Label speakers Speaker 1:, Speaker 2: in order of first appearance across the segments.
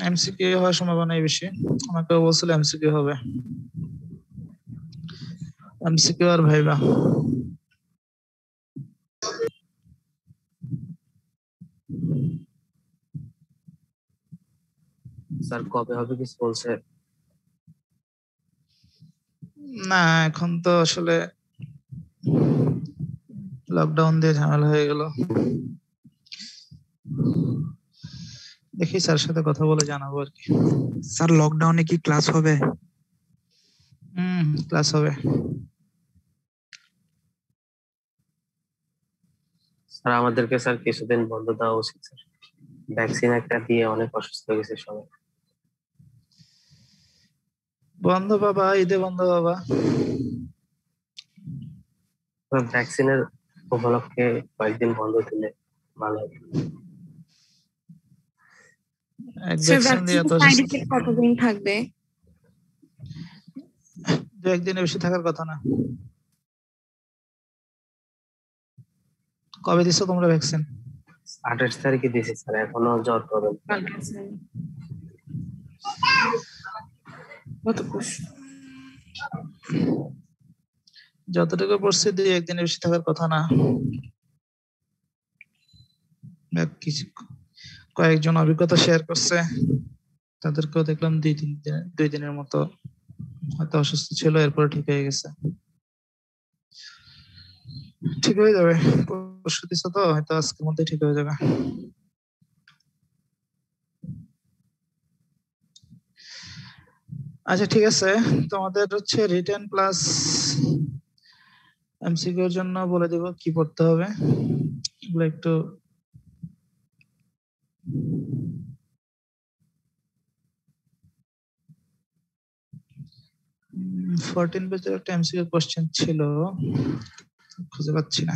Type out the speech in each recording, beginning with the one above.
Speaker 1: MCQ হওয়ার সম্ভাবনাই বেশি। আমাকে বলছিল এমসিকিউ হবে, এমসিকিউ আর ভাইবা।
Speaker 2: স্যার কবে হবে কিছু বলছে?
Speaker 1: না, এখন তো আসলে লকডাউন দিয়ে ঝামেলা হয়ে গেল। দেখি স্যার সাথে কথা বলে জানাবো আর কি।
Speaker 3: স্যার লকডাউনে কি ক্লাস হবে?
Speaker 1: ক্লাস হবে।
Speaker 2: স্যার আমাদেরকে স্যার কিছুদিন বন্ধ দেওয়া উচিত স্যার, ভ্যাকসিন একটা দিয়ে অনেক অসুস্থ হয়ে গেছে সবাই।
Speaker 1: বন্ধ বাবা, ঈদে বন্ধ বাবা।
Speaker 2: ভ্যাকসিনের উপলক্ষে কয়েকদিন বন্ধ দিলে ভালো হবে।
Speaker 1: ভ্যাকসিন দিয়ে তো
Speaker 4: সাইড ইফেক্ট কতদিন থাকবে?
Speaker 1: 2-1 দিনের বেশি থাকার কথা না। কবে দিছো তোমরা ভ্যাকসিন?
Speaker 2: 28 তারিখে দিয়েছি স্যার, এখনো জ্বর করে।
Speaker 1: যতটুকু পড়ছে 2-1 দিনের বেশি থাকার কথা না। কয়েকজন অভিজ্ঞতা শেয়ার করছে, তাদেরকেও দেখলাম 2 দিনের মতো হয়তো অসুস্থ ছিল, এরপরে ঠিক হয়ে গেছে। ঠিক হয়ে যাবে, পরশু দিছো তো, হয়তো আজকের মধ্যে ঠিক হয়ে যাবে। আচ্ছা ঠিক আছে, তোমাদের হচ্ছে রিটেন প্লাস এমসিকিউ এর জন্য বলে দেব কি পড়তে হবে, এগুলো একটু 14 পেজের একটা এমসিকিউ কোশ্চেন ছিল, খুঁজে পাচ্ছি না।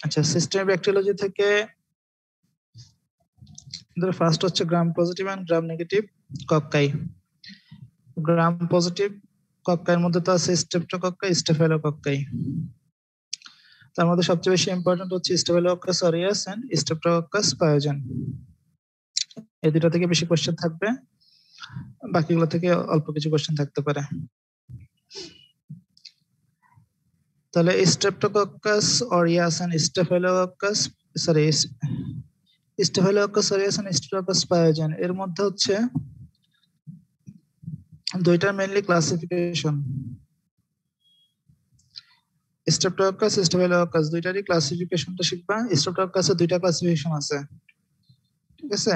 Speaker 1: আচ্ছা, সিস্টেম ব্যাকটেরিয়োলজি থেকে ফার্স্ট হচ্ছে gram positive and gram negative cocci. Gram positive কক্কাইয়ের মধ্যে তো আছে স্ট্রেপ্টোকক্কাই, স্টেফিলোকক্কাই। তার মধ্যে সবচেয়ে বেশি ইম্পর্টেন্ট হচ্ছে স্টেফিলোকক্কাস অরিয়াস এন্ড স্ট্রেপ্টোকক্কাস পায়োজেন। এই দুটো থেকে বেশি কোশ্চেন থাকবে, বাকিগুলো থেকে অল্প কিছু কোশ্চেন থাকতে পারে। তাহলে streptococcus aureus and staphylococcus staphylococcus aureus and streptococcus pyogenes এর মধ্যে হচ্ছে দুইটা মেইনলি ক্লাসিফিকেশন। স্ট্রেপ্টোকক্কাস স্টেফিলোকক্কাস দুইটারই ক্লাসিফিকেশনটা শিখবা। স্ট্রেপ্টোকক্কাসের দুইটা ক্লাসিফিকেশন আছে, ঠিক আছে?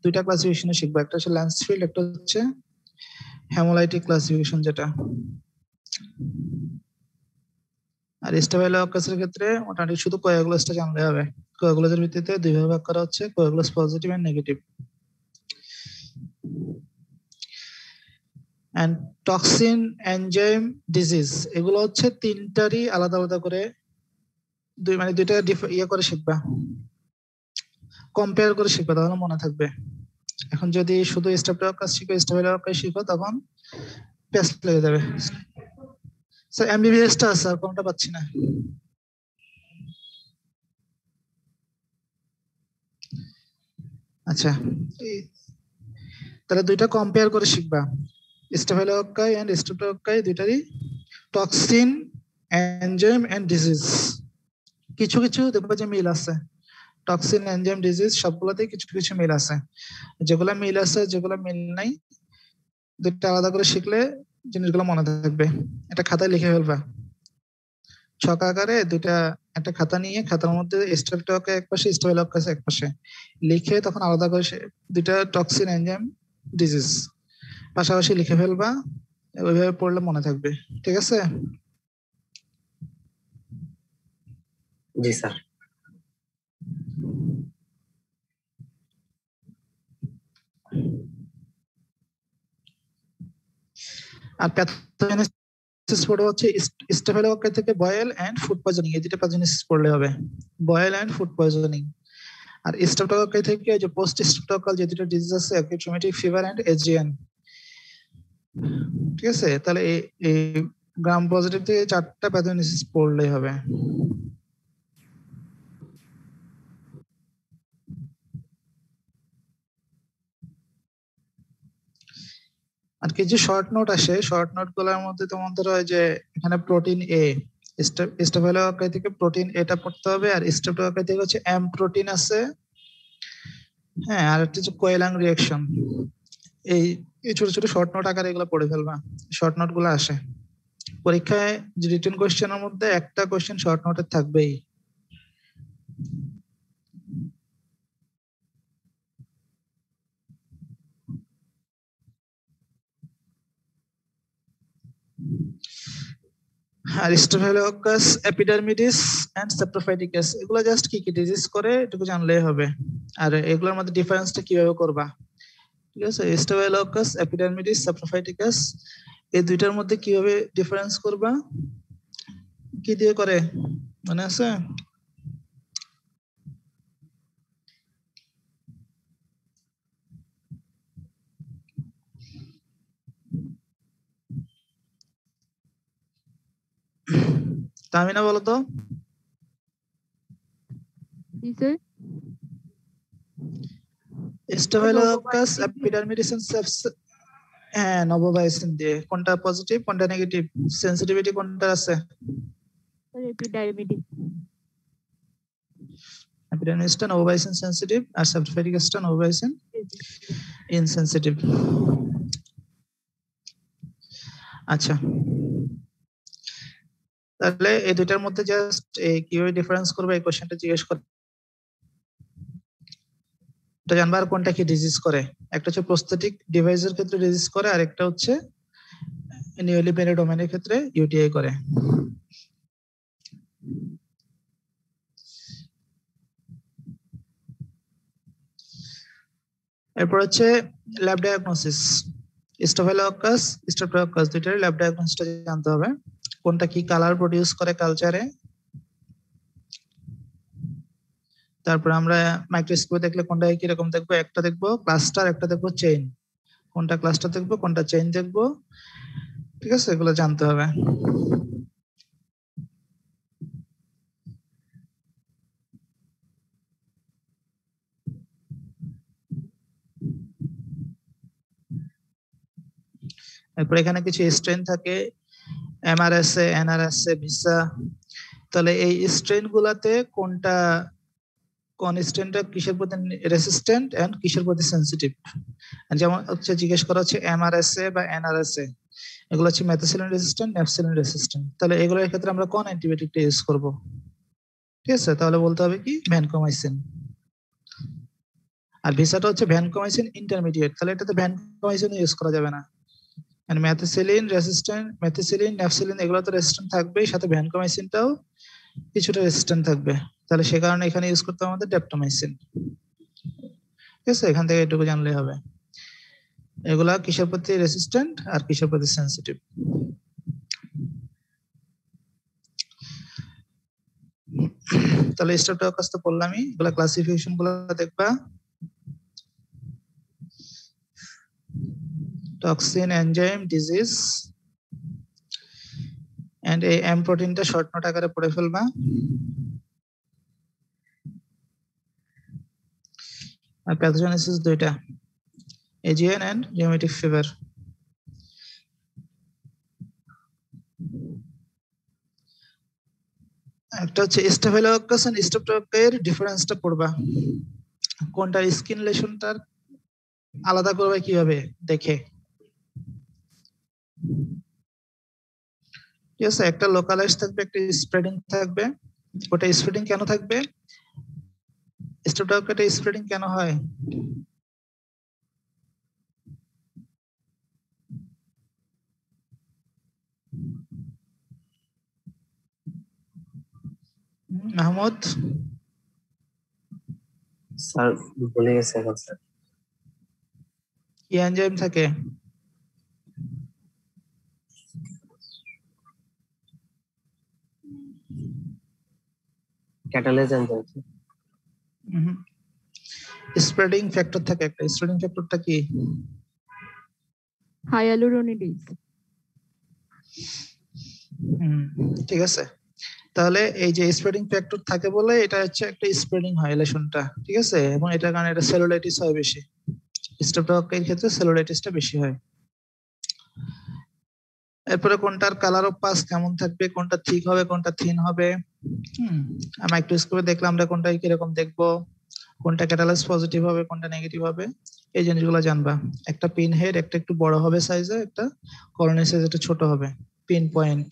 Speaker 1: দুইটা ক্লাসিফিকেশন শিখবা, একটা হচ্ছে ল্যান্সফিল্ড, একটা হচ্ছে হেমোলাইটিক ক্লাসিফিকেশন যেটা। আর স্টেফিলোকক্কাসের ক্ষেত্রে মোটামুটি শুধু কোয়াগুলাসটা জানলে হবে। কোয়াগুলাসের ভিত্তিতে দুই ভাগে ভাগ করা হচ্ছে, coagulase positive and negative. And toxin, enzyme, disease এগুলো হচ্ছে তিনটারই আলাদা আলাদা করে দুইটা ইয়ে করে শিখবা, কম্পেয়ার করে শিখবা, তাহলে মনে থাকবে। এখন যদি শুধু স্টেফিলোকক্কাস শিখো, স্টেফিলোকক্কাস শিখো, তখন পেস্ট লেগে যাবে। স্যার এমবিবিএস টা আছে, আর কোনটা পাচ্ছি না। আচ্ছা, তাহলে দুইটা কম্পেয়ার করে শিখবা, স্টেফিলোকক্কাই এন্ড স্ট্রেপ্টোকক্কাই দুইটারই টক্সিন, এনজাইম এন্ড ডিজিজ। কিছু কিছু দেখবে যে মিল আছে, টক্সিন, এনজাইম, ডিজিজ সবগুলোতেই কিছু কিছু মিল আছে। যেগুলো মিল আছে, যেগুলো মিল নাই, দুইটা আলাদা করে শিখলে জিনিসগুলো মনে থাকবে। এটা খাতায় লিখে ফেলবা, ছক আকারে দুইটা, একটা খাতা নিয়ে খাতার মধ্যে স্ট্রেপ্টোকক্কাস এক পাশে, স্টেফিলোকক্কাস এক পাশে লিখে, তখন আলাদা করে দুইটা টক্সিন, এনজাইম, ডিজিজ পাশাপাশি লিখে ফেলবা। ওইভাবে পড়লে মনে থাকবে, ঠিক আছে?
Speaker 2: জি স্যার।
Speaker 1: আর প্যাথোজেনেসিস পড়বে হচ্ছে স্টেফিলোকক্কাই থেকে বয়েল এন্ড ফুড পয়জনিং, এই দুটো প্যাথোজেনেসিস পড়লে হবে, বয়েল এন্ড ফুড পয়জনিং। আর স্টেফিলোকক্কাই থেকে যে পোস্ট স্টেফিলোকক্কাল যে দুটো ডিজিজ আছে, অ্যাকিউট রুমেটিক ফিভার এন্ড এজিএন। ঠিক আছে, তাহলে এই গ্রাম পজিটিভ থেকে 4টা প্যাথোজেনেসিস পড়লেই হবে। আর কিছু শর্ট নোট আসে, শর্ট নোট গুলোর মধ্যে তোমাদের হয় যে এখানে প্রোটিন এ, স্টেফিলোকক্কাই থেকে প্রোটিন এটা পড়তে হবে, আর স্টেফিলোকক্কাই থেকে হচ্ছে এম প্রোটিন আছে। হ্যাঁ, আর একটা হচ্ছে কোয়েলাং রিঅ্যাকশন। এই এই ছোট ছোট শর্ট নোট আকারে এগুলো পড়ে ফেলবা, শর্ট নোট গুলো আসে পরীক্ষায়। রিটেন কোশ্চেনের মধ্যে একটা কোশ্চেন শর্ট নোটের থাকবেই। আর স্টেফিলোককাস এপিডার্মিডিস এন্ড সেপ্টোফাইটিকাস, এগুলো জাস্ট কি কি ডিজিজ করে এটুকু জানলেই হবে। আর এগুলোর মধ্যে ডিফারেন্সটা কিভাবে করবা, ঠিক আছে? স্টেফিলোককাস এপিডার্মিডিস সেপ্টোফাইটিকাস, এই দুইটার মধ্যে কিভাবে ডিফারেন্স করবা, কি দিয়ে করে মনে আছে? তামিনা বলো তো।
Speaker 4: জি স্যার।
Speaker 1: স্টেফিলোককাস এপিডার্মিডিস এন্ড হ্যাঁ, নবোবায়োসিন দিয়ে। কোনটা পজিটিভ কোনটা নেগেটিভ, সেনসিটিভিটি কোনটা আছে?
Speaker 4: এপিডার্মিডিস।
Speaker 1: এপিডার্মিডিসটা নবোবায়োসিন সেনসিটিভ, আর সেপ্টোফাইটিকাসটা নবোবায়োসিন ইনসেনসিটিভ। আচ্ছা, তাহলে এই দুইটার মধ্যে জাস্ট কিভাবে ডিফারেন্স করবে এই কোশ্চেনটা জিজ্ঞেস করে এটা জানবা। আর কোনটা কি ডিজিজ করে, একটা হচ্ছে প্রস্থেটিক ডিভাইসের ক্ষেত্রে ডিজিজ করে, আর একটা হচ্ছে নিউলি পেরি ডোমেনের ক্ষেত্রে ইউটিআই করে। এরপর হচ্ছে ল্যাব ডায়াগনোসিস। স্টেফিলোককাস স্ট্রেপ্টোককাস দুইটার ল্যাব ডায়াগনোসিসটা জানতে হবে, কোনটা কি কালার প্রডিউস করে কালচারে। তারপর আমরা মাইক্রোস্কোপে দেখলে কোনটা কি রকম দেখবো, একটা দেখবো ক্লাস্টার, একটা দেখবো চেইন। কোনটা ক্লাস্টার দেখবো কোনটা চেইন দেখবো, ঠিক আছে? এগুলো জানতে হবে। এরপর এখানে কিছু স্ট্রেন থাকে, এমআরএসএ, এনআরএসএ, ভিসা। তাহলে এই স্ট্রেন গুলাতে কোনটা, কোন স্ট্রেনটা কিসের প্রতি রেসিস্ট্যান্ট এন্ড কিসের প্রতি সেনসিটিভ। যেমন হচ্ছে জিজ্ঞেস করা হচ্ছে এমআরএসএ বা এনআরএসএ, এগুলো হচ্ছে মেথিসিলিন রেসিস্ট্যান্ট, নেপসিলিন রেসিস্ট্যান্ট। তাহলে এগুলোর ক্ষেত্রে আমরা কোন অ্যান্টিবায়োটিকটা ইউজ করব, ঠিক আছে? তাহলে বলতে হবে কি ভ্যানকোমাইসিন। আর ভিসাটা হচ্ছে ভ্যানকোমাইসিন ইন্টারমিডিয়েট, তাহলে এটাতে ভ্যানকোমাইসিন ইউজ করা যাবে না। মানে মেথিসিলিন রেসিস্ট্যান্ট, মেথিসিলিন, নেপসিলিন এগুলো তো রেসিস্ট্যান্ট থাকবেই, সাথে ভ্যানকোমাইসিনটাও কিছুটা রেসিস্ট্যান্ট থাকবে। তাহলে সে কারণে এখানে ইউজ করতে হবে আমাদের ডেপ্টোমাইসিন, ঠিক আছে? এখান থেকে এটুকু জানলেই হবে এগুলা কিসের প্রতি রেসিস্ট্যান্ট আর কিসের প্রতি সেনসিটিভ। তাহলে স্ট্রেপ্টোককাস তো বললামই, এগুলা ক্লাসিফিকেশন গুলো দেখবা। টক্সিন, এনজাইম, ডিজিজ, এন্ড এই এম প্রোটিনটা শর্ট নোট আকারে পড়ে ফেলবা। আর প্যাথোজেনেসিস দুইটা, এজিএন এন্ড রিউমেটিক ফিভার। একটা হচ্ছে স্টেফিলোককাস এন্ড স্ট্রেপ্টোককাইয়ের ডিফারেন্সটা পড়বা, কোনটার স্কিন লেশনটার আলাদা করবে কিভাবে দেখে, ঠিক আছে? একটা লোকালাইজ থাকবে, একটা স্প্রেডিং থাকবে। ওটা স্প্রেডিং কেন থাকবে, স্ট্রেপ্টোককাইটা স্প্রেডিং কেন হয়? মাহমুদ
Speaker 2: স্যার ভুলে গেছে এখন স্যার।
Speaker 1: কি এনজাইম থাকে?
Speaker 2: Catalyse enzyme.
Speaker 1: স্প্রেডিং ফ্যাক্টর থাকে একটা, স্প্রেডিং ফ্যাক্টরটা কি?
Speaker 4: হায়ালুরোনিডেজ।
Speaker 1: ঠিক আছে, তাহলে এই যে স্প্রেডিং ফ্যাক্টর থাকে বলে এটা হচ্ছে একটা স্প্রেডিং হয় রিলেশনটা, ঠিক আছে, এবং এটার কারণে এটা সেলুলাইটিস হয় বেশি। স্ট্রেপ্টোককের ক্ষেত্রে সেলুলাইটিসটা বেশি হয়। এরপরে কোনটার কালার অফ পাস কেমন থাকবে, কোনটা থিক হবে কোনটা থিন হবে, মাইক্রোস্কোপে দেখলে আমরা কোনটা কিরকম দেখবো, কোনটা ক্যাটালাইজ পজিটিভ হবে কোনটা নেগেটিভ হবে, এই জিনিসগুলো জানবা। একটা পিন হেড একটা একটু বড় হবে সাইজে, একটা কলোনি সাইজ একটু ছোট হবে, পিন পয়েন্ট।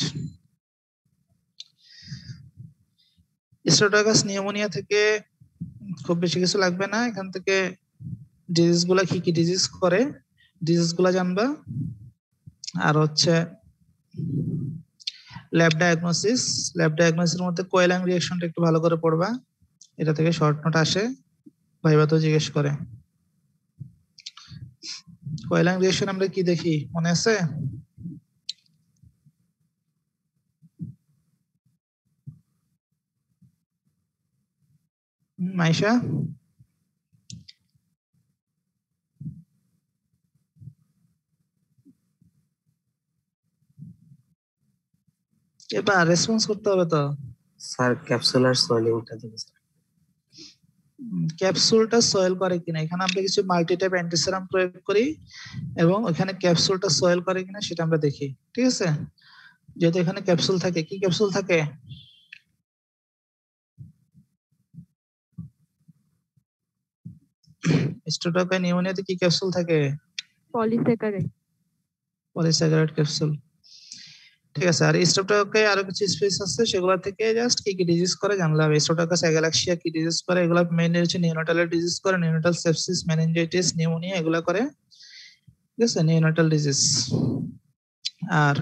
Speaker 1: স্ট্রেপ্টোককাস নিউমোনিয়া থেকে খুব বেশি কিছু লাগবে না, এখান থেকে ডিজিজ গুলা কি কি ডিজিজ করে ডিজিজ গুলা জানবা। আর হচ্ছে ল্যাব ডায়াগনোসিসের মধ্যে কোয়েলাং রিঅ্যাকশনটা একটু ভালো করে পড়বা, এটা থেকে শর্ট নোট আসে, ভাইবা তো জিজ্ঞেস করে। কোয়েলাং রিঅ্যাকশন আমরা কি দেখি মনে আছে? মাইশা, এবার রেসপন্স করতে হবে তো।
Speaker 2: স্যার ক্যাপসুলার সোয়েলিংটা দেখি স্যার।
Speaker 1: ক্যাপসুলটা সয়েল করে কিনা, এখানে আমরা কিছু মাল্টিটাইপ অ্যান্টিসেরাম প্রয়োগ করি এবং ওখানে ক্যাপসুলটা সয়েল করে কিনা সেটা আমরা দেখি, ঠিক আছে। যেহেতু এখানে ক্যাপসুল থাকে, কি ক্যাপসুল থাকে? স্ট্রেপ্টোককাই নিউমোনিয়াতে কি ক্যাপসুল থাকে?
Speaker 4: পলিস্যাকারাইড।
Speaker 1: পলিস্যাকারাইড ক্যাপসুল, ঠিক আছে। আর স্ট্রেপ্টোককাই আরো কিছু স্পেস আছে, সেগুলো থেকে জাস্ট কি কি ডিজিজ করে জানলে হবে। স্ট্রেপ্টোককাস অ্যাগালাক্সিয়া কি ডিজিজ করে, এগুলো মেইনলি হচ্ছে নিওনাটালের ডিজিজ করে, নিওনাটাল সেপসিস, মেনিনজাইটিস, নিউমোনিয়া এগুলো করে, ঠিক আছে, নিওনাটাল ডিজিজ। আর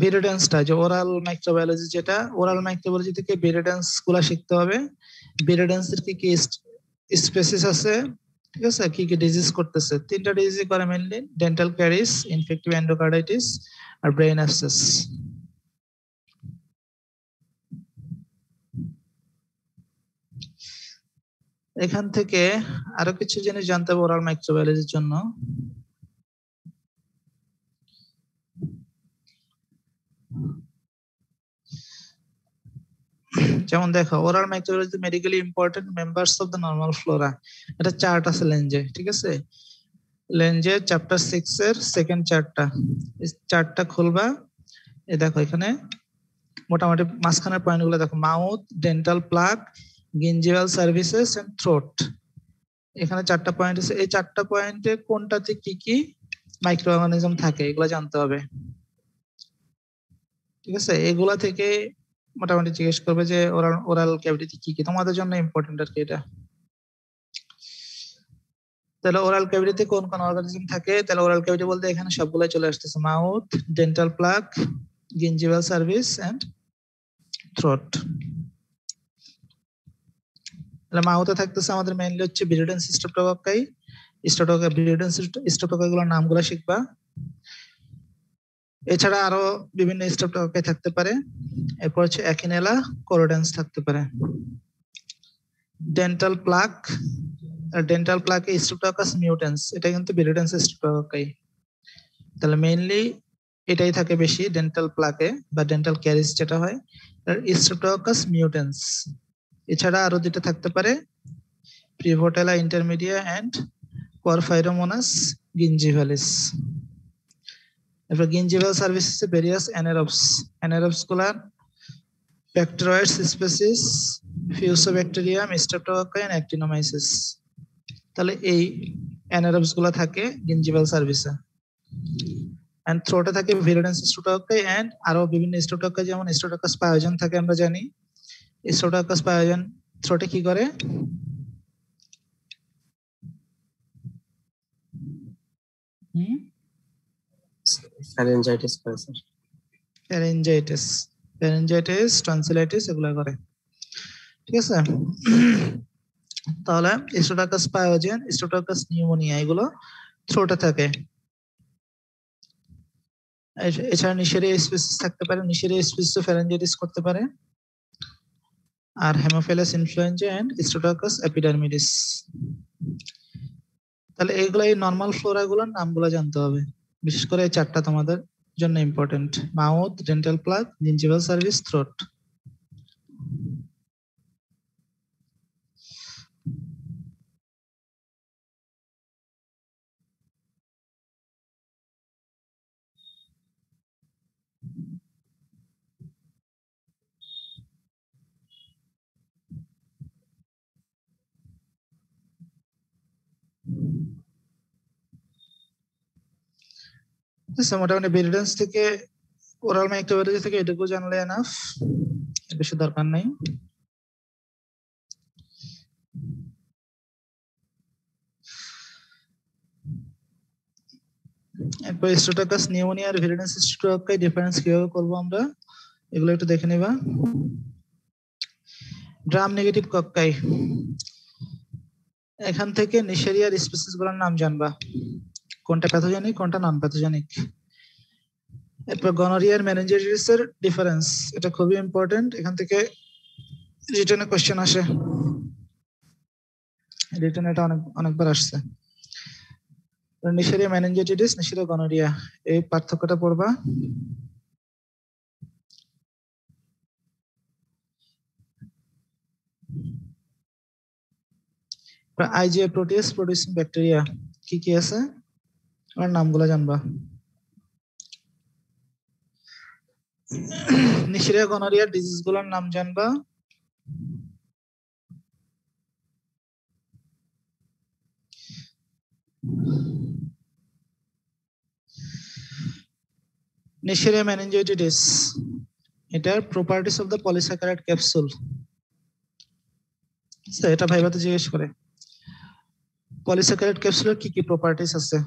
Speaker 1: ভিরিডেন্সটা যে ওরাল মাইক্রোবায়োলজি, যেটা ওরাল মাইক্রোবায়োলজি থেকে ভিরিডেন্স গুলা শিখতে হবে। ভিরিডেন্সের কি কি স্পেসিস আছে, ঠিক আছে, কি কি ডিজিজ করতেছে। তিনটা ডিজিজ করে mainly, dental caries, infective endocarditis আর ব্রেন অ্যাবসেস। এখান থেকে আরো কিছু জিনিস জানতে হবে ওরাল মাইক্রোবায়োলজির জন্য। যেমন দেখো, oral microbiology medically important members of the normal Flora, এটা চার্ট আছে লেঞ্জে, ঠিক আছে। লেঞ্জে চ্যাপ্টার 6 এর সেকেন্ড চার্টটা, এই চার্টটা খুলবা, এই দেখো এখানে মোটামুটি মাঝখানের পয়েন্টগুলো দেখো, mouth, dental plaque, gingival services and throat. এখানে চারটা পয়েন্ট আছে, এই চারটা পয়েন্টে কোনটাতে কি কি মাইক্রো অর্গানিজম থাকে এগুলো জানতে হবে, ঠিক আছে। এগুলা থেকে মোটামুটি জিজ্ঞেস করবে যে ওরাল ওরাল ক্যাভিটিতে কি কি, তোমাদের জন্য ইম্পর্টেন্ট আর কি এটা। তাহলে ওরাল ক্যাভিটিতে কোন কোন অর্গানিজম থাকে, তাহলে ওরাল ক্যাভিটি বলতে এখানে সবগুলাই চলে আসতেছে, mouth, dental plaque, gingival service and throat. তাহলে মাউথে থাকতেছে আমাদের মেইনলি হচ্ছে ভিরিডেন্স স্ট্রেপ্টোকক্কাই, স্ট্রেপ্টোকক্কাই ভিরিডেন্স স্ট্রেপ্টোকক্কাইগুলোর নামগুলো শিখবা। এছাড়া আরো বিভিন্ন স্ট্রেপ্টোকক্কাই থাকতে পারে। এরপর হচ্ছে অ্যাকিনেলা কোরোডেন্স থাকতে পারে। ডেন্টাল প্লাক, ডেন্টাল প্লাকে স্ট্রেপ্টোকক্কাস মিউটেন্স, এটা কিন্তু ভিরিডেন্স স্ট্রেপ্টোকক্কাই। তাহলে মেইনলি এটাই থাকে বেশি ডেন্টাল প্লাকে বা ডেন্টাল ক্যারিস যেটা হয়, স্ট্রেপ্টোকক্কাস মিউটেন্স। এছাড়া আরো যেটা থাকতে পারে প্রিভোটেলা ইন্টারমিডিয়া এন্ড পরফাইরোমোনাস গিঞ্জিভালিস। এরপর গিঞ্জিভাল সার্ভিসেসে ভেরিয়াস অ্যানারবস গুলা ব্যাকটেরয়েডস স্পেসিস, ফিউসোব্যাকটেরিয়াম, স্ট্রেপ্টোকক্কাই এন্ড অ্যাক্টিনোমাইসিস। তাহলে এই অ্যানারবস গুলা থাকে গিঞ্জিভাল সার্ভিসে। এন্ড থ্রোটে থাকে ভিরিডেন্স স্ট্রেপ্টোকক্কাই এন্ড আরো বিভিন্ন স্ট্রেপ্টোকক্কাই, যেমন স্ট্রেপ্টোকক্কাস পায়োজেন থাকে আমরা জানি। স্ট্রেপ্টোকক্কাস পায়োজেন থ্রোটে কি করে?
Speaker 2: ফ্যারেঞ্জাইটিস করে স্যার।
Speaker 1: ফ্যারেঞ্জাইটিস, টনসিলাইটিস এগুলো করে, ঠিক আছে। তাহলে স্ট্রেপ্টোকক্কাস পায়োজেন, স্ট্রেপ্টোকক্কাস নিউমোনিয়া এগুলো থ্রোটে থাকে। এছাড়া নিশেরিয়া স্পিসিস থাকতে পারে, নিশেরিয়া স্পিসিস ফ্যারেঞ্জাইটিস করতে পারে। আর হেমোফিলাস ইনফ্লুয়েঞ্জা এন্ড স্ট্রেপ্টোককাস এপিডার্মিডিস। তাহলে এইগুলো এই নর্মাল ফ্লোরা গুলোর নামগুলো জানতে হবে, বিশেষ করে এই চারটা তোমাদের জন্য important: mouth, dental plug, gingival service, throat. মোটামুটি বেরিডেন্স থেকে ওরাল মাইক্রোবায়োলজি থেকে এটুকু জানলে এনাফ, বেশি দরকার নেই। এরপর স্ট্রেপ্টোককাস নিউমোনিয়া আর ভিরিডেন্স স্ট্রেপ্টোককাই ডিফারেন্স কিভাবে করবো আমরা, এগুলো একটু দেখে নিবা। গ্রাম নেগেটিভ কক্কাই, এখান থেকে নিশেরিয়ার স্পিসিস গুলোর নাম জানবা, কোনটা প্যাথোজেনিক কোনটা নন প্যাথোজেনিক। এরপর গনোরিয়ার মেনিনজাইটিস এর ডিফারেন্স, এটা খুবই ইম্পর্টেন্ট, এখান থেকে রিটেনে কোশ্চেন আসে, রিটেনে এটা অনেকবার আসছে। নিশেরিয়া মেনিনজাইটিস, নিশেরিয়া গনোরিয়া, এই পার্থক্যটা পড়বা। আইজিএ প্রোটিয়াস প্রোডিউসিং ব্যাকটেরিয়া কি কি আছে আর নামগুলো জানবা। নিশেরিয়া গনোরিয়া ডিজিজ গুলোর নাম জানবা। নিশেরিয়া মেনিনজাইটিস, এটার properties of the polysaccharide capsule, এটা ভাইবাতে জিজ্ঞেস করে পলিস্যাকারাইড ক্যাপসুলের কি কি প্রপার্টিস আছে।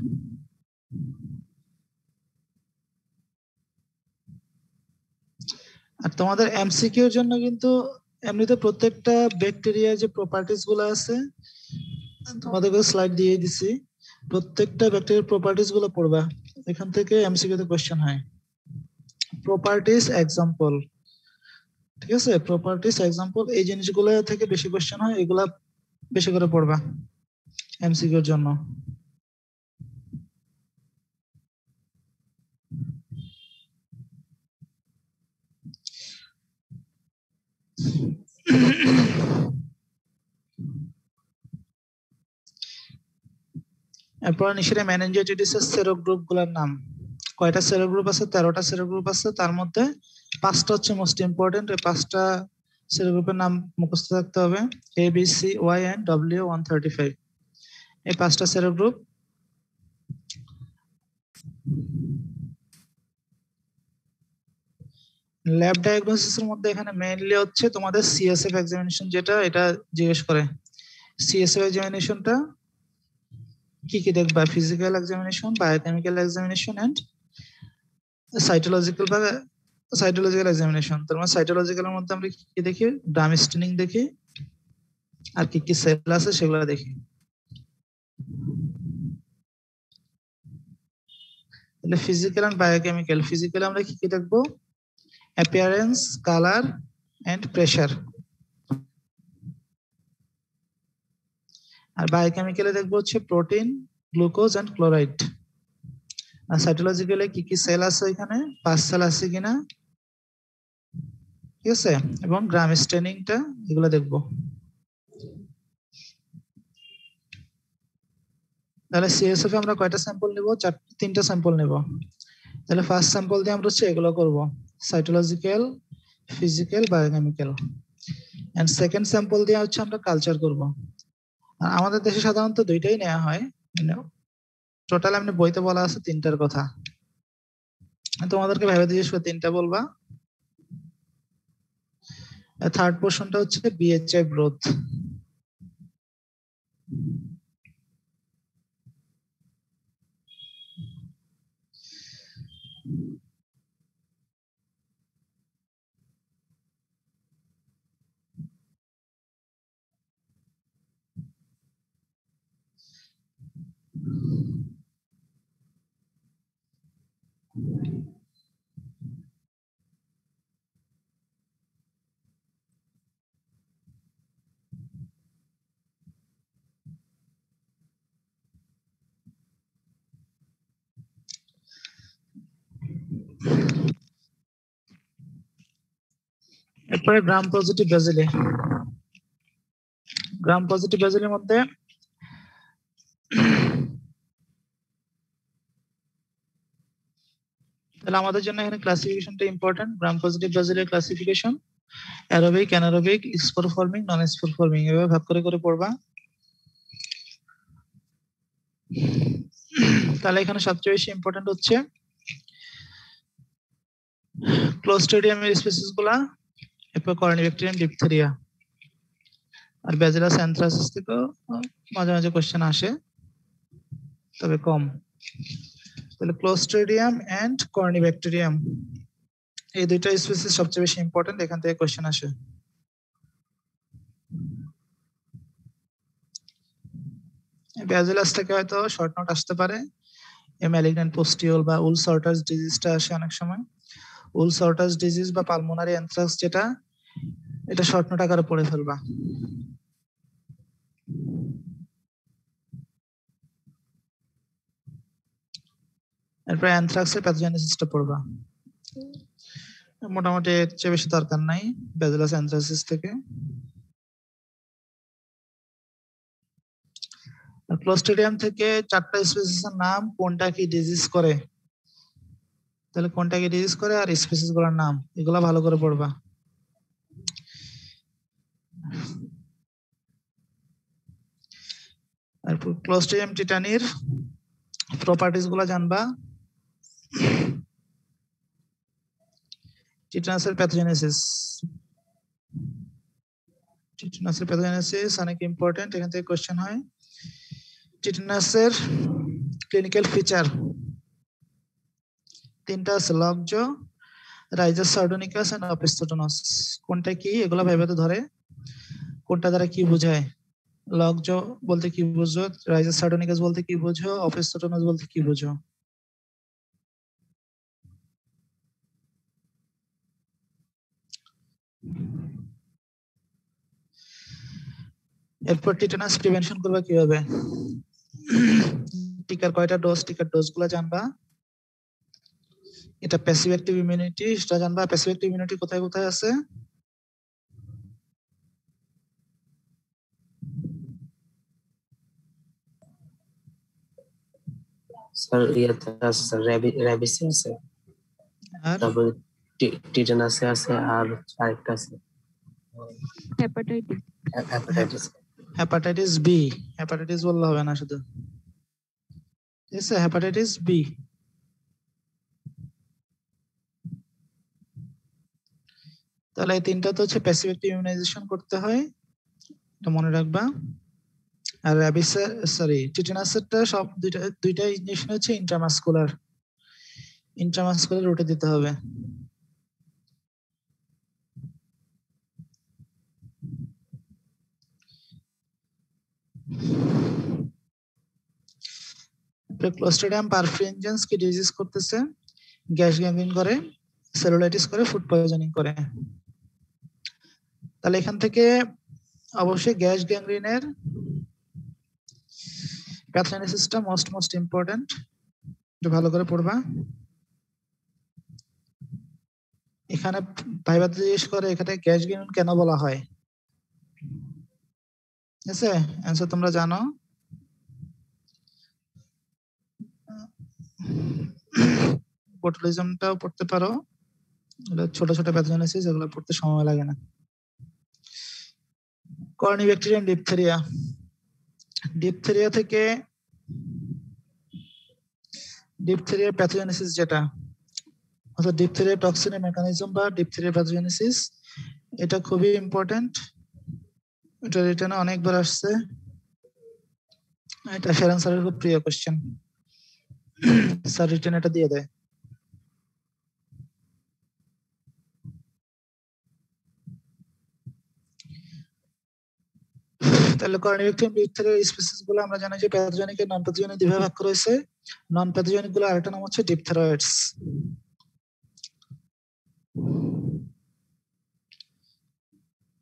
Speaker 1: আর তোমাদের এমসিকিউ এর জন্য কিন্তু এমনিতে প্রত্যেকটা ব্যাকটেরিয়ার যে প্রপার্টিস গুলো আছে তোমাদেরকে স্লাইড দিয়ে দিছি, প্রত্যেকটা ব্যাকটেরিয়ার প্রপার্টিস গুলো পড়বা, এখান থেকে এমসিকিউ তে কোশ্চেন হয়। প্রপার্টিস এক্সাম্পল, ঠিক আছে, প্রপার্টিস এক্সাম্পল এই জিনিসগুলো থেকে বেশি কোশ্চেন হয়, এগুলা বেশি করে পড়বা এমসিকিউ এর জন্য। এরপর নিশেরিয়া মেনিনজাইটিস এর সেরোগ্রুপ গুলোর নাম, কয়টা সেরোগ্রুপ আছে? 13টা সেরোগ্রুপ আছে, তার মধ্যে 5টা হচ্ছে মোস্ট ইম্পর্টেন্ট। এই 5টা সেরোগ্রুপের নাম মুখস্থ থাকতে হবে: A B C Y and W 135। এই 5টা সেরোগ্রুপ। ল্যাব ডায়াগনোসিস এর মধ্যে এখানে মেইনলি হচ্ছে তোমাদের সিএসএফ এক্সামিনেশন, যেটা এটা জিজ্ঞেস করে। সিএসএফ এক্সামিনেশনটা কি কি দেখবা? Physical examination, biochemical examination and cytological বা সাইটোলজিক্যাল এক্সামিনেশন। তার মানে সাইটোলজিক্যালের মধ্যে আমরা কি কি দেখি? ড্রাম স্টেনিং দেখি, আর কি কি সেল আছে সেগুলো দেখি। তাহলে ফিজিক্যাল এন্ড বায়োকেমিক্যাল, ফিজিক্যাল আমরা কি কি দেখবো? Appearance, colour and pressure. আর বায়োকেমিক্যালে দেখবো হচ্ছে প্রোটিন, গ্লুকোজ এন্ড ক্লোরাইড। আর সাইটোলজিক্যালে কি কি সেল আছে, এখানে 5 সেল আছে কিনা, ঠিক আছে, এবং গ্রাম স্টেনিংটা, এগুলো দেখবো। তাহলে সিএসএফ আমরা কয়টা স্যাম্পল নিব? 3টা স্যাম্পল নিব। তাহলে ফার্স্ট স্যাম্পল দিয়ে আমরা হচ্ছে এগুলো করব: cytological, physical, biochemical. And second sample দিয়ে হচ্ছে আমরা কালচার করব। আর আমাদের দেশে সাধারণত দুইটাই নেওয়া হয়, টোটাল এমনি বইতে বলা আছে 3টার কথা, তোমাদেরকে ভেবে জিজ্ঞেস করে 3টা বলবা। থার্ড পোর্শনটা হচ্ছে বিএচআই গ্রোথ। এরপরে গ্রাম পজিটিভ ব্যাজিলি। গ্রাম পজিটিভ ব্যাজিলের মধ্যে তাহলে আমাদের জন্য এখানে ক্লাসিফিকেশনটা ইম্পর্টেন্ট। গ্রাম পজিটিভ ব্যাজিলের classification aerobic, anaerobic, spore forming, non spore forming এভাবে ভাগ করে করে পড়বা। তাহলে এখানে সবচেয়ে বেশি ইম্পর্টেন্ট হচ্ছে ক্লোস্ট্রিডিয়ামের স্পিসিস গুলা, এরপর কর্নিব্যাকটেরিয়াম, ডিপথেরিয়া আর ব্যাজিলাস অ্যানথ্রাসিস থেকেও মাঝে মাঝে কোশ্চেন আসে, তবে কম। তাহলে ক্লোস্ট্রিডিয়াম এন্ড কর্নিব্যাকটেরিয়াম এই দুইটা স্পিসিস সবচেয়ে বেশি ইম্পর্টেন্ট, এখান থেকে কোশ্চেন আসে। ব্যাজিলাস থেকে হয়তো শর্ট নোট আসতে পারে, ম্যালিগন্যান্ট পুস্টিউল বা উল সর্টাস ডিজিজটা আসে অনেক সময়। উল সর্টাস ডিজিজ বা পালমোনারি অ্যানথ্রাক্স যেটা, এটা শর্ট নোট আকারে পড়ে ফেলবা। এরপর অ্যানথ্রাক্সের প্যাথোজেনেসিসটা পড়বা। মোটামুটি এর চেয়ে বেশি দরকার নাই ব্যাজিলাস অ্যানথ্রাসিস থেকে। ক্লোস্ট্রিডিয়াম থেকে চারটা স্পিসিসের নাম, কোনটা কি ডিজিজ করে, তাহলে কোনটা কি ডিজিজ করে আর স্পিসিস গুলোর নাম, এগুলা ভালো করে পড়বা। তারপর ক্লোস্ট্রিডিয়াম টিটানির প্রপার্টিজ গুলা জানবা। টিটানাসের প্যাথোজেনেসিস, টিটানাসের প্যাথোজেনেসিস অনেক ইম্পর্টেন্ট, এখান থেকে কোশ্চেন হয়। টিটানাসের ক্লিনিক্যাল ফিচার তিনটা আছে, লকজ, রাইজাস সার্ডোনিকাস এন্ড অপিস্থোটোনাস। কোনটা কি এগুলা ভাইভাতে ধরে, কোনটা দ্বারা কি বোঝায়, লকজ বলতে কি বুঝো, রাইজাস সার্ডোনিকাস বলতে কি বুঝো, অপিস্থোটোনাস বলতে কি বুঝো। এরপর টিটানাস প্রিভেনশন করবা কিভাবে, টিকার কয়টা ডোজ, টিকার ডোজ গুলা জানবা। এটা প্যাসিভ অ্যাক্টিভ ইমিউনিটি, সেটা জানবা। প্যাসিভ অ্যাক্টিভ ইমিউনিটি কোথায় কোথায় আছে,
Speaker 2: স্যার ইয়াতে আছে স্যার, র্যাবিসে আছে,
Speaker 1: আর
Speaker 2: তারপর টিটানাসে আছে, আর আরেকটা আছে
Speaker 4: hepatitis.
Speaker 2: Hepatitis.
Speaker 1: Hepatitis B, hepatitis বললে হবে না শুধু, ঠিক আছে, হেপাটাইটিস বি। তাহলে এই তিনটা তো হচ্ছে প্যাসিভ অ্যাক্টিভ ইমিউনাইজেশন করতে হয়, এটা মনে রাখবা। আর র্যাবিসের সরি টিটানাসেরটা সব দুইটা ইনজেকশন হচ্ছে ইন্ট্রামাসকুলার, ইন্ট্রামাসকুলার রুটে দিতে হবে। ক্লোস্ট্রিডিয়াম পারফিরিনজেন্স কি ডিজিজ করতেছে, গ্যাস গ্যাংগ্রিন করে, সেলুলাইটিস করে, ফুড পয়জনিং করে। তাহলে এখান থেকে অবশ্যই গ্যাস গ্যাংগ্রিনের প্যাথোজেনেসিসটা মোস্ট ইম্পর্টেন্ট, এটা ভালো করে পড়বা। এখানে ভাইবাতে জিজ্ঞেস করে এখানে গ্যাস গ্যাংগ্রিন কেন বলা হয়, ঠিক আছে, অ্যান্সার তোমরা জানো। বোটুলিজমটাও পড়তে পারো, এটা ছোট ছোট প্যাথোজেনেসিস, এগুলো পড়তে সময় লাগে না। কর্নিব্যাকটেরিয়াম ডিপথেরিয়া, ডিপথেরিয়া থেকে ডিপথেরিয়া প্যাথোজেনেসিস যেটা, অর্থাৎ ডিপথেরিয়া টক্সিনের মেকানিজম বা ডিপথেরিয়া প্যাথোজেনেসিস, এটা খুবই ইম্পর্টেন্ট, এটা রিটেনে অনেকবার আসছে, এটা শেরান স্যারের খুব প্রিয় কোশ্চেন, স্যার রিটেন এটা দিয়ে দেয়। তাহলে কর্নিব্যাকটেরিয়াম ডিপথেরিয়ার স্পিসিস গুলো আমরা জানি যে প্যাথোজেনিক এর নন প্যাথোজেনিক দুই ভাগে ভাগ করা হয়েছে। নন প্যাথোজেনিক গুলো আরেকটা নাম হচ্ছে ডিপথেরয়েডস।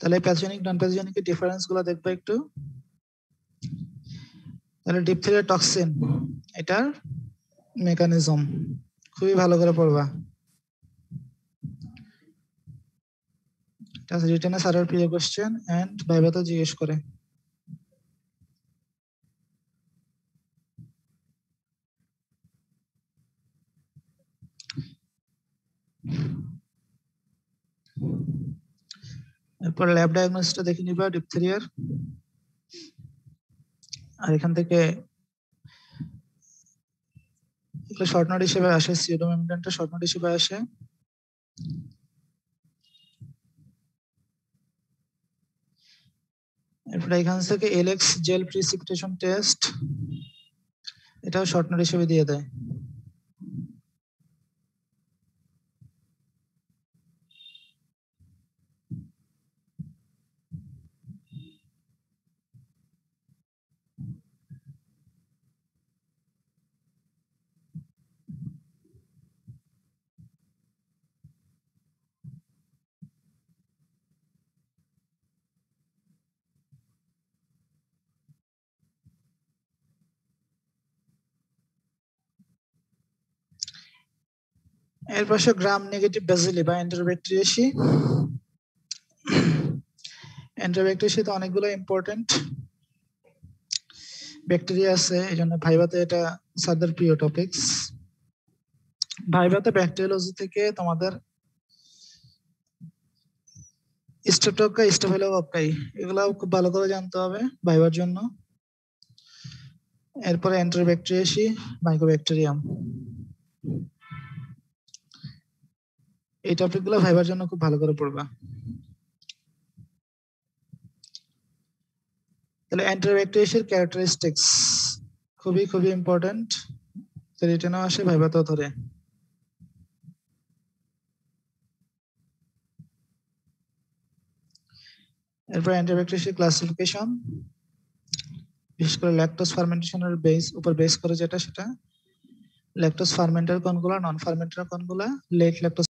Speaker 1: তাহলে প্যাথোজেনিক নন প্যাথোজেনিক এর ডিফারেন্স গুলো দেখবো একটু। তাহলে ডিপথেরিয়া টক্সিন, এটার মেকানিজম খুবই ভালো করে পড়বা। রিটেনে স্যারের প্রিয় কোশ্চেন এন্ড ভাইভাতে জিজ্ঞেস করে। এরপর ল্যাব ডায়াগনোসিসটা দেখে নিবা ডিপথেরিয়ার। আর এখান থেকে শর্ট নোট হিসেবে আসে, সিউডো মেমব্রেনটা শর্ট নোট হিসেবে আসে। এরপরে এখান থেকে এলএক্স জেল প্রিসিপিটেশন টেস্ট, এটাও শর্ট নোট হিসেবে দিয়ে দেয়। এর পাশে গ্রাম নেগেটিভ ব্যাসিলি বা এন্টারোব্যাকটেরিয়াসি। এন্টারোব্যাকটেরিয়াসিতে অনেকগুলো ইম্পর্টেন্ট ব্যাকটেরিয়া আছে, এই জন্য ভাইভাতে এটা স্যারদের প্রিয় টপিকস। ভাইভাতে ব্যাকটেরিওলজি থেকে তোমাদের স্ট্রেপ্টোকাই, স্টাফিলোকক্কাই এগুলো খুব ভালো করে জানতে হবে ভাইভার জন্য। এরপরে এন্টারোব্যাকটেরিয়াসি, মাইকোব্যাকটেরিয়াম, এই টপিকগুলো ভাইবার জন্য খুব ভালো করে পড়বা। তাহলে এন্টারোব্যাকটেরিয়াসির ক্যারেক্টারিস্টিক্স খুবই খুবই ইম্পর্টেন্ট, রিটেনও আসে ভাইভাতেও ধরে। এরপর এন্টারোব্যাকটেরিয়াসির ক্লাসিফিকেশন, বিশেষ করে ল্যাকটোজ ফার্মেন্টেশনের উপর বেস করে যেটা, সেটা ল্যাকটোজ ফার্মেন্টার কোনগুলা, নন ফার্মেন্টার কোনগুলা, লেট ল্যাকটোজ